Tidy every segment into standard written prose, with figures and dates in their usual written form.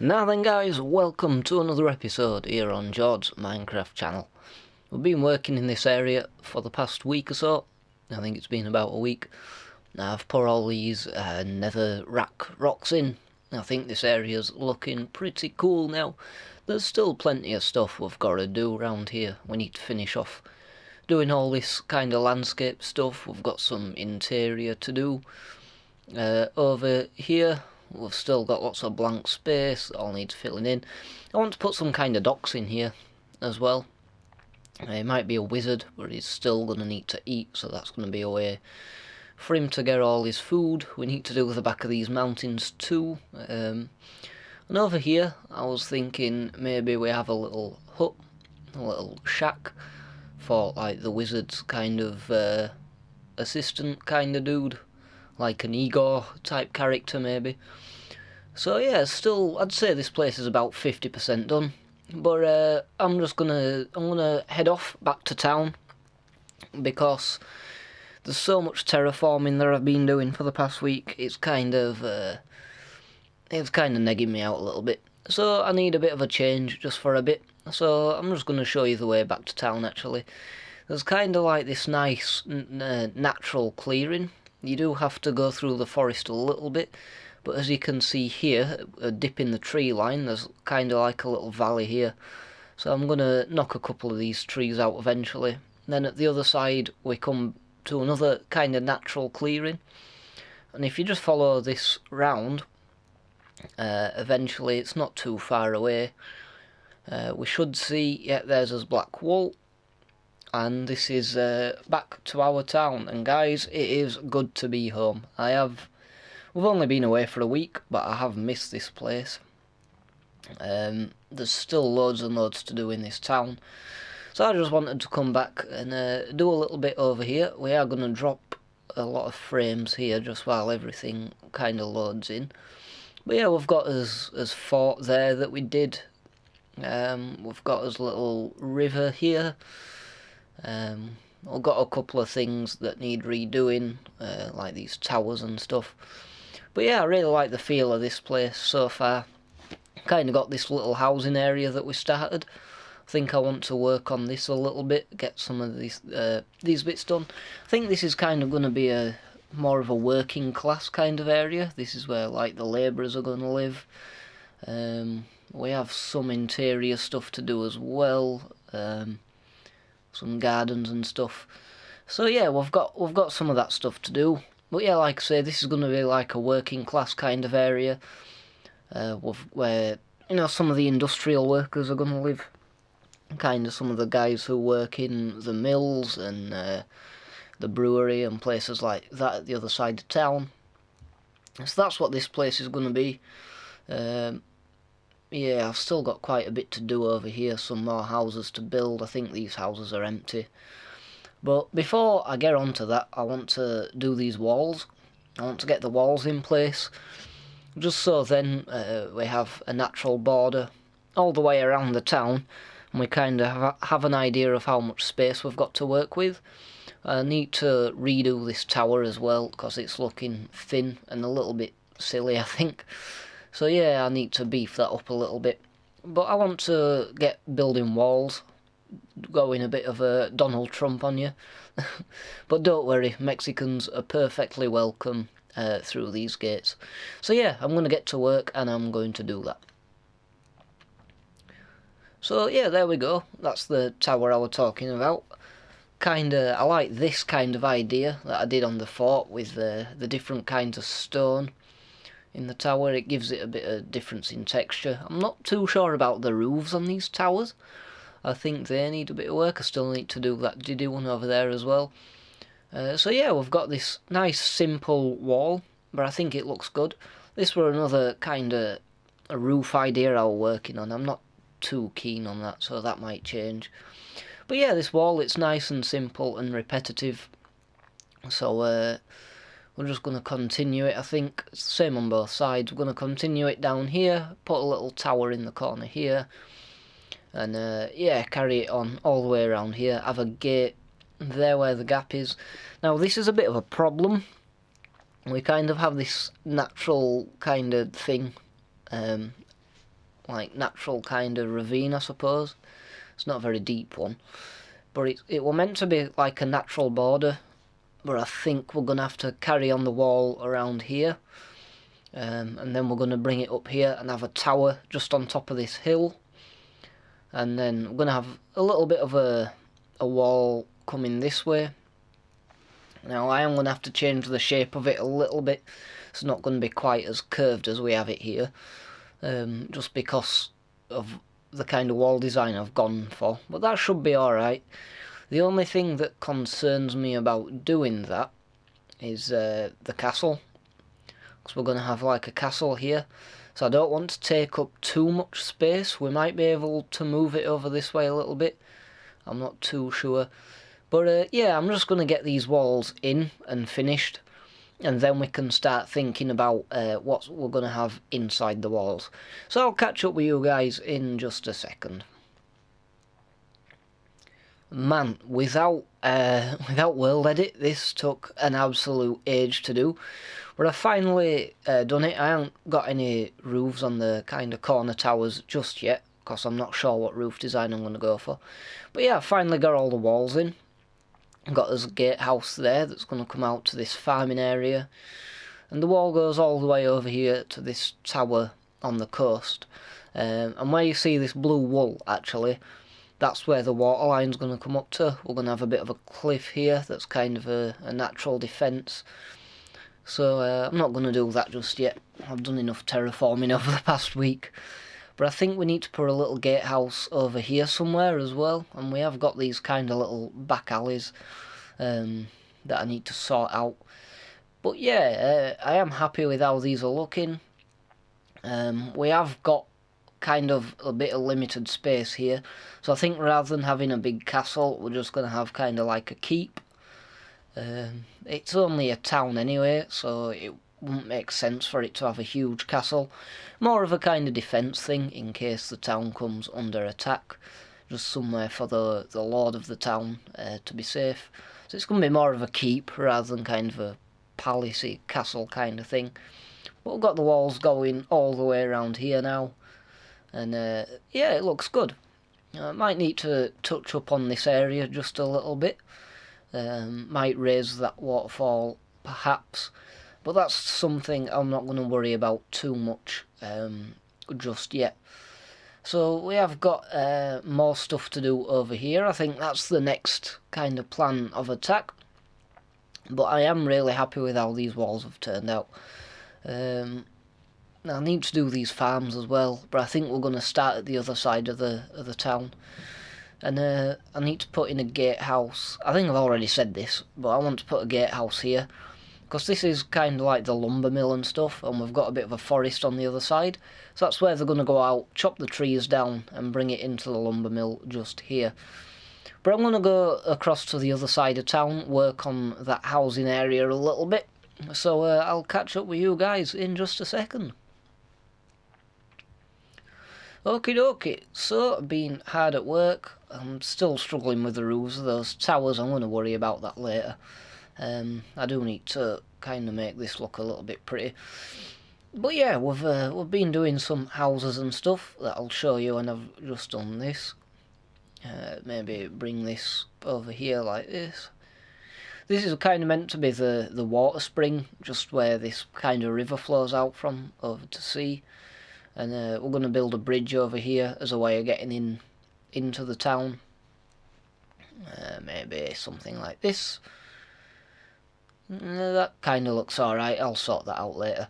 Now then guys, welcome to another episode here on Jord's Minecraft channel. We've been working in this area for the past week or so. I think it's been about a week. Now I've put all these nether rocks in. I think this area's looking pretty cool now. There's still plenty of stuff we've got to do around here. We need to finish off doing all this kind of landscape stuff. We've got some interior to do. Over here we've still got lots of blank space that all needs filling in. I want to put some kind of docks in here as well. He might be a wizard, but he's still going to need to eat, so that's going to be a way for him to get all his food. We need to do with the back of these mountains too. And over here I was thinking maybe we have a little hut, a little shack for like the wizard's kind of assistant kind of dude, like an Igor type character maybe. So yeah, still I'd say this place is about 50% done, but I'm gonna head off back to town because there's so much terraforming that I've been doing for the past week. It's kind of negging me out a little bit, so I need a bit of a change just for a bit. So I'm just gonna show you the way back to town. Actually, there's kind of like this nice natural clearing. You do have to go through the forest a little bit, but as you can see here, a dip in the tree line, there's kind of like a little valley here. So I'm going to knock a couple of these trees out eventually. Then at the other side we come to another kind of natural clearing. And if you just follow this round, eventually it's not too far away. We should see, yeah, there's his black wool. And this is back to our town, and guys, it is good to be home. We've only been away for a week, but I have missed this place. There's still loads and loads to do in this town, so I just wanted to come back and do a little bit over here. We are going to drop a lot of frames here just while everything kind of loads in. But yeah, we've got us fort there that we did. We've got us little river here. I've got a couple of things that need redoing, like these towers and stuff. But yeah, I really like the feel of this place so far. Kind of got this little housing area that we started. I think I want to work on this a little bit, get some of these bits done. I think this is kind of going to be more of a working class kind of area. This is where like the labourers are going to live. We have some interior stuff to do as well. Some gardens and stuff. So yeah, we've got some of that stuff to do. But yeah, like I say, this is going to be like a working class kind of area, where some of the industrial workers are going to live. Kind of some of the guys who work in the mills and the brewery and places like that at the other side of town. So that's what this place is going to be. Yeah, I've still got quite a bit to do over here, some more houses to build. I think these houses are empty. But before I get on to that, I want to do these walls. I want to get the walls in place, just so then we have a natural border all the way around the town, and we kind of have an idea of how much space we've got to work with. I need to redo this tower as well, because it's looking thin and a little bit silly, I think. So yeah, I need to beef that up a little bit. But I want to get building walls, going a bit of a Donald Trump on you. But don't worry, Mexicans are perfectly welcome through these gates. So yeah, I'm going to get to work and I'm going to do that. So yeah, there we go. That's the tower I was talking about. I like this kind of idea that I did on the fort with the different kinds of stone in the tower. It gives it a bit of difference in texture. I'm not too sure about the roofs on these towers. I think they need a bit of work. I still need to do that diddy one over there as well. So yeah, we've got this nice simple wall, but I think it looks good. This were another kind of a roof idea I was working on. I'm not too keen on that, so that might change. But yeah, this wall, it's nice and simple and repetitive. So we're just going to continue it, I think. It's the same on both sides. We're going to continue it down here, put a little tower in the corner here, and yeah, carry it on all the way around here. Have a gate there where the gap is. Now this is a bit of a problem. We kind of have this natural kind of thing like natural kind of ravine, I suppose. It's not a very deep one, but it were meant to be like a natural border, but I think we're going to have to carry on the wall around here, and then we're going to bring it up here and have a tower just on top of this hill, and then we're going to have a little bit of a wall coming this way. Now I am going to have to change the shape of it a little bit. It's not going to be quite as curved as we have it here, just because of the kind of wall design I've gone for, but that should be alright. The only thing that concerns me about doing that is the castle, because we're going to have like a castle here, so I don't want to take up too much space. We might be able to move it over this way a little bit, I'm not too sure, but yeah, I'm just going to get these walls in and finished, and then we can start thinking about what we're going to have inside the walls. So I'll catch up with you guys in just a second. Man, without world edit, this took an absolute age to do, but I finally done it. I haven't got any roofs on the kind of corner towers just yet, because I'm not sure what roof design I'm going to go for. But yeah, I finally got all the walls in. Got this gatehouse there that's going to come out to this farming area, and the wall goes all the way over here to this tower on the coast, and where you see this blue wool, actually, that's where the water line's going to come up to. We're going to have a bit of a cliff here that's kind of a natural defence, so I'm not going to do that just yet. I've done enough terraforming over the past week. But I think we need to put a little gatehouse over here somewhere as well, and we have got these kind of little back alleys that I need to sort out. But yeah, I am happy with how these are looking. We have got kind of a bit of limited space here, so I think rather than having a big castle, we're just going to have kind of like a keep. It's only a town anyway, so it wouldn't make sense for it to have a huge castle. More of a kind of defence thing in case the town comes under attack. Just somewhere for the lord of the town to be safe. So it's going to be more of a keep rather than kind of a palacey castle kind of thing. But we've got the walls going all the way around here now. And yeah, it looks good. I might need to touch up on this area just a little bit. Might raise that waterfall perhaps. But that's something I'm not going to worry about too much just yet. So we have got more stuff to do over here. I think that's the next kind of plan of attack. But I am really happy with how these walls have turned out. I need to do these farms as well, but I think we're going to start at the other side of the town. And I need to put in a gatehouse. I think I've already said this, but I want to put a gatehouse here, because this is kind of like the lumber mill and stuff, and we've got a bit of a forest on the other side. So that's where they're going to go out, chop the trees down, and bring it into the lumber mill just here. But I'm going to go across to the other side of town, work on that housing area a little bit. So I'll catch up with you guys in just a second. Okie dokie, so been hard at work. I'm still struggling with the roofs of those towers. I'm going to worry about that later. I do need to kind of make this look a little bit pretty. But yeah, we've been doing some houses and stuff that I'll show you when I've just done this. Maybe bring this over here like this. This is kind of meant to be the water spring, just where this kind of river flows out from over to sea. And we're going to build a bridge over here as a way of getting into the town. Maybe something like this. That kind of looks alright. I'll sort that out later.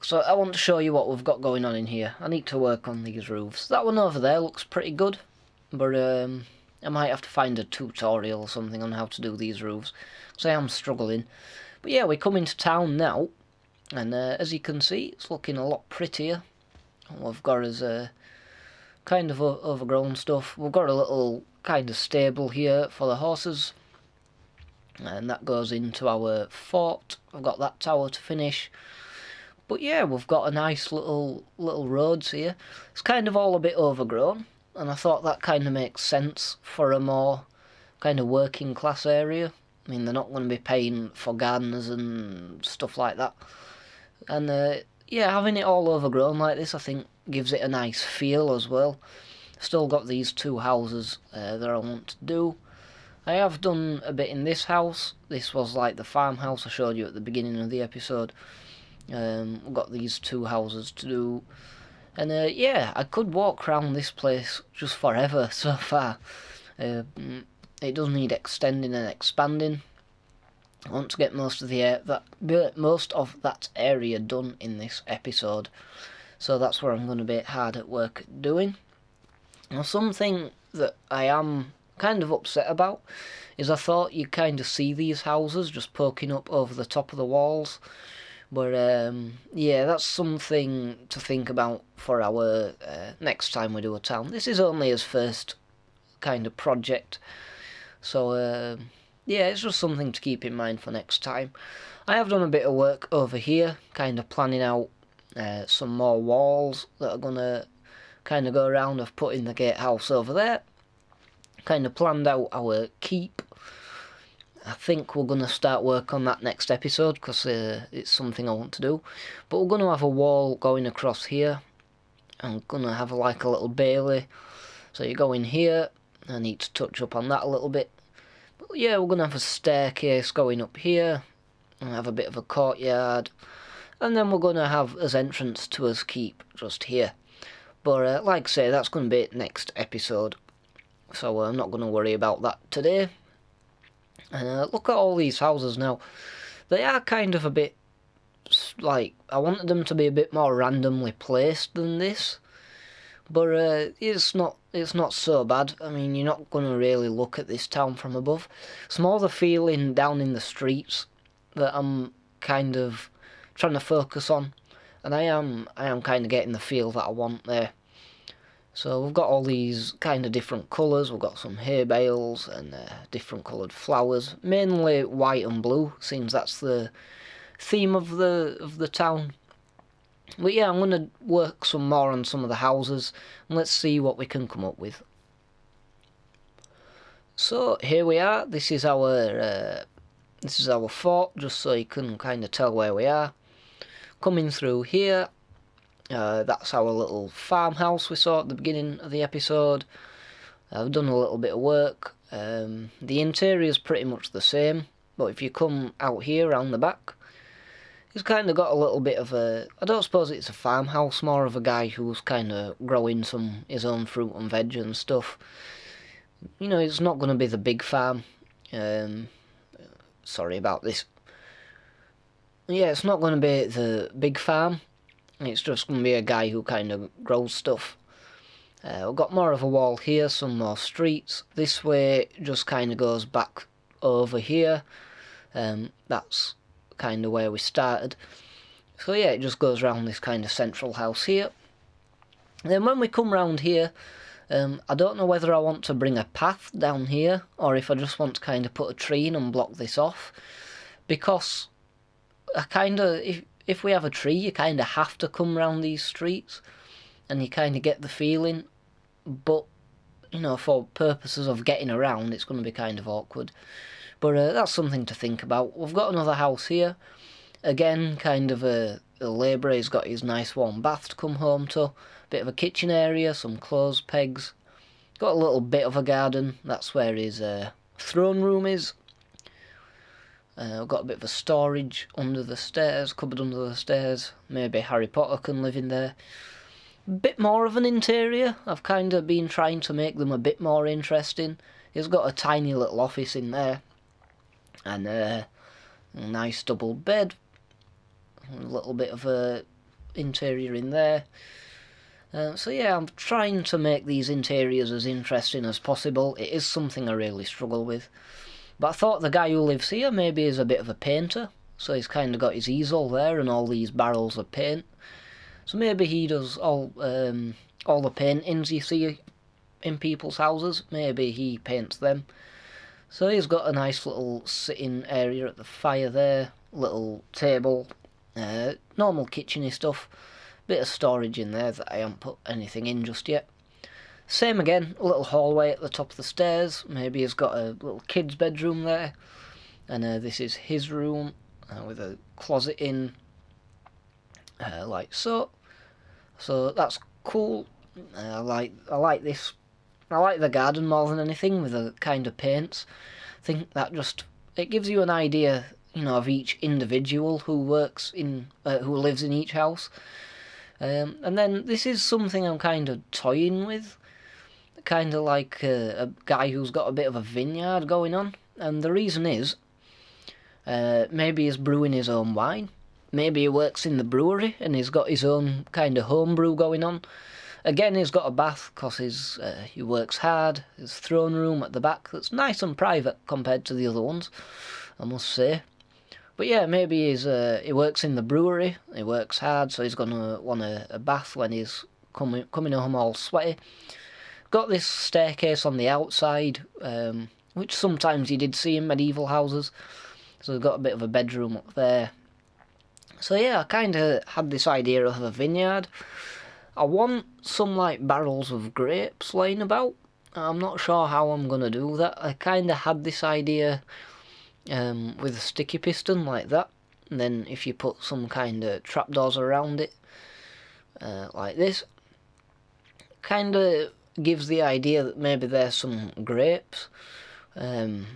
So I want to show you what we've got going on in here. I need to work on these roofs. That one over there looks pretty good, but I might have to find a tutorial or something on how to do these roofs, so I am struggling. But yeah, we come into town now, and as you can see, it's looking a lot prettier. We've got us kind of overgrown stuff. We've got a little kind of stable here for the horses, and that goes into our fort. I've got that tower to finish. But yeah, we've got a nice little roads here. It's kind of all a bit overgrown, and I thought that kind of makes sense for a more kind of working class area. I mean, they're not going to be paying for gardeners and stuff like that. And yeah, having it all overgrown like this, I think gives it a nice feel as well. Still got these two houses that I want to do. I have done a bit in this house. This was like the farmhouse I showed you at the beginning of the episode. We've got these two houses to do. And yeah, I could walk around this place just forever so far. It does need extending and expanding. I want to get most of that area done in this episode, so that's where I'm going to be hard at work doing. Now, something that I am kind of upset about is I thought you kind of see these houses just poking up over the top of the walls, but yeah, that's something to think about for our next time we do a town. This is only his first kind of project, so yeah, it's just something to keep in mind for next time. I have done a bit of work over here, kind of planning out some more walls that are going to kind of go around. I've put in the gatehouse over there, kind of planned out our keep. I think we're going to start work on that next episode because it's something I want to do. But we're going to have a wall going across here. I'm going to have like a little bailey. So you go in here. I need to touch up on that a little bit. But yeah, we're going to have a staircase going up here. And have a bit of a courtyard. And then we're going to have as entrance to us keep just here. But like I say, that's going to be next episode. So I'm not going to worry about that today. And look at all these houses now. They are kind of a bit, like, I wanted them to be a bit more randomly placed than this. But it's not so bad. I mean, you're not going to really look at this town from above. It's more the feeling down in the streets that I'm kind of trying to focus on. And I am kind of getting the feel that I want there. So we've got all these kind of different colours. We've got some hay bales and different coloured flowers, mainly white and blue. Seems that's the theme of the town. But yeah, I'm going to work some more on some of the houses and let's see what we can come up with. So here we are. This is our fort, just so you can kind of tell where we are. Coming through here. That's our little farmhouse we saw at the beginning of the episode. I've done a little bit of work. The interior is pretty much the same, but if you come out here around the back, he's kind of got a little bit of a, I don't suppose it's a farmhouse, more of a guy who's kind of growing his own fruit and veg and stuff. You know, it's not going to be the big farm. Sorry about this. Yeah, it's not going to be the big farm. It's just going to be a guy who kind of grows stuff. We've got more of a wall here, some more streets. This way just kind of goes back over here. That's kind of where we started. So yeah, it just goes around this kind of central house here. And then when we come round here, I don't know whether I want to bring a path down here or if I just want to kind of put a tree in and block this off. Because I kind of, if we have a tree, you kind of have to come round these streets and you kind of get the feeling, but you know, for purposes of getting around, it's going to be kind of awkward. But that's something to think about. We've got another house here, again, kind of a labourer. He's got his nice warm bath to come home to, bit of a kitchen area, some clothes pegs, got a little bit of a garden. That's where his throne room is. We've got a bit of a storage under the stairs, cupboard under the stairs. Maybe Harry Potter can live in there. Bit more of an interior. I've kind of been trying to make them a bit more interesting. He's got a tiny little office in there. And a nice double bed. A little bit of a interior in there. So yeah, I'm trying to make these interiors as interesting as possible. It is something I really struggle with. But I thought the guy who lives here maybe is a bit of a painter. So he's kind of got his easel there and all these barrels of paint. So maybe he does all the paintings you see in people's houses. Maybe he paints them. So he's got a nice little sitting area at the fire there. Little table. Normal kitchen-y stuff. Bit of storage in there that I haven't put anything in just yet. Same again, a little hallway at the top of the stairs. Maybe he's got a little kid's bedroom there. And this is his room with a closet in, like so. So that's cool. I like this. I like the garden more than anything with the kind of paints. I think that just, it gives you an idea, of each individual who works in, who lives in each house. And then this is something I'm kind of toying with, kind of like a guy who's got a bit of a vineyard going on. And the reason is, maybe he's brewing his own wine. Maybe he works in the brewery and he's got his own kind of home brew going on. Again, he's got a bath because he works hard. His throne room at the back that's nice and private compared to the other ones, I must say. But yeah, maybe he works in the brewery. He works hard, so he's gonna want a bath when he's coming home all sweaty. Got this staircase on the outside, which sometimes you did see in medieval houses. So we've got a bit of a bedroom up there. So yeah, I kind of had this idea of a vineyard. I want some like barrels of grapes laying about. I'm not sure how I'm going to do that. I kind of had this idea with a sticky piston like that. And then if you put some kind of trapdoors around it, like this, kind of gives the idea that maybe there's some grapes. And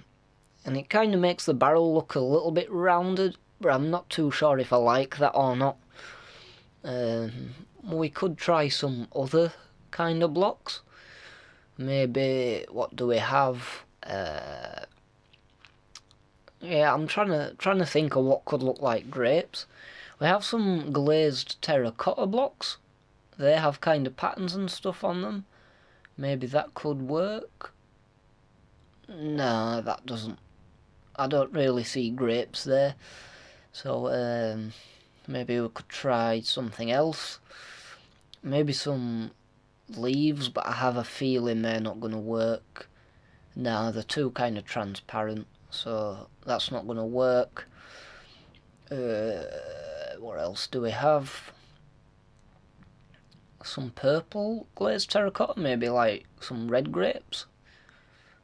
it kind of makes the barrel look a little bit rounded, but I'm not too sure if I like that or not. We could try some other kind of blocks. Maybe, what do we have? Yeah, I'm trying to think of what could look like grapes. We have some glazed terracotta blocks. They have kind of patterns and stuff on them. Maybe that could work. No, that doesn't. I don't really see grapes there. So maybe we could try something else. Maybe some leaves, but I have a feeling they're not going to work. No, they're too kind of transparent, so that's not going to work. What else do we have? Some purple glazed terracotta, maybe like some red grapes.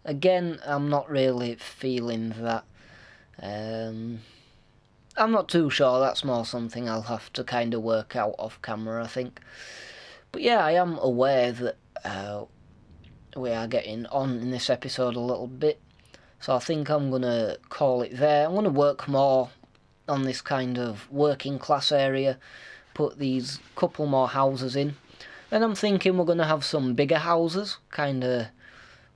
Again, I'm not really feeling that. I'm not too sure, that's more something I'll have to kind of work out off camera, I think. But yeah, I am aware that we are getting on in this episode a little bit, so I think I'm going to call it there. I'm going to work more on this kind of working class area, put these couple more houses in. Then I'm thinking we're going to have some bigger houses, kind of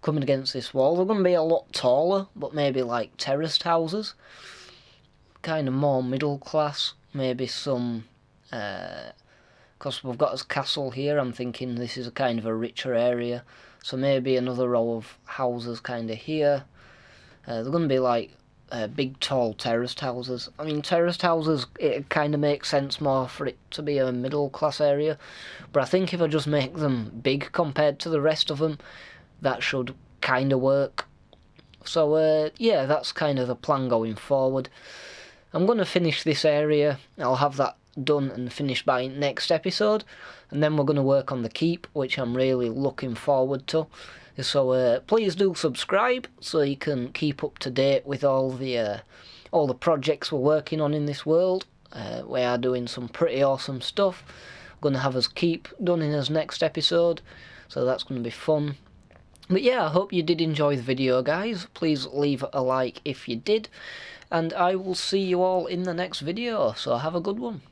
coming against this wall. They're going to be a lot taller, but maybe like terraced houses. Kind of more middle class, maybe some, because we've got this castle here, I'm thinking this is a kind of a richer area, so maybe another row of houses kind of here. They're going to be like big tall terraced houses. I mean, terraced houses, it kind of makes sense more for it to be a middle class area, but I think if I just make them big compared to the rest of them, that should kind of work. So yeah, that's kind of the plan going forward. I'm going to finish this area. I'll have that done and finished by next episode, and then we're going to work on the keep, which I'm really looking forward to. So please do subscribe so you can keep up to date with all the projects we're working on in this world. We are doing some pretty awesome stuff. We're going to have us keep done in his next episode, so that's going to be fun. But yeah, I hope you did enjoy the video, guys. Please leave a like if you did, and I will see you all in the next video, so have a good one.